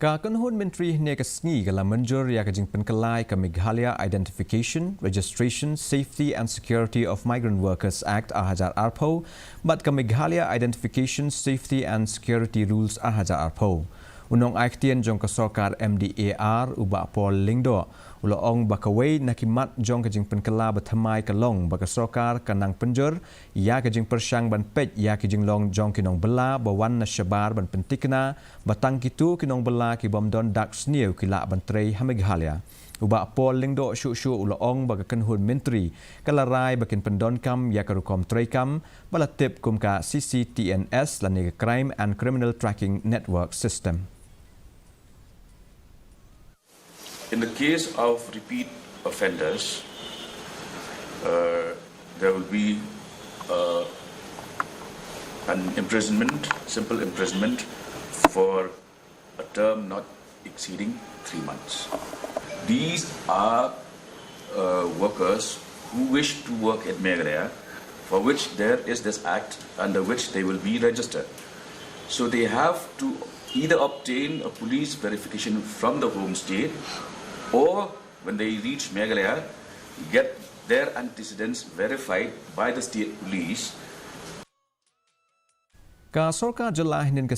Kakanhun Menteri Nekasngi kala menjur ya kajing penkelai ke Meghalaya Identification, Registration, Safety and Security of Migrant Workers Act Ahajar Arpo, bat ke Meghalaya Identification, Safety and Security Rules Ahajar Arpo. Unong aktien jong ke sorkar MDAR ubak Paul Lingdo, uloong bakawai nakimat jong kajing penkela bertemai ke long baka sorkar kanang penjur, ya kajing persyang ban pej ya kajing long jong kinong bela bawan na syabar ban pentikna, batang kitu kinong bela ki bomdon dak sniu kila ban trei ha Meghalaya. Ubak Paul Lingdo syuk-syuk uloong baka kenhun menteri kalarai bakin pendon kam ya karukom trei kam balatip kum ka CCTNS lani Crime and Criminal Tracking Network System. In the case of repeat offenders, there will be an imprisonment, simple imprisonment for a term not exceeding 3 months. These are workers who wish to work at Meghalaya, for which there is this act under which they will be registered. So they have to either obtain a police verification from the home state, or when they reach Meghalaya, get their antecedents verified by the state police. Ka sorkar jelah nin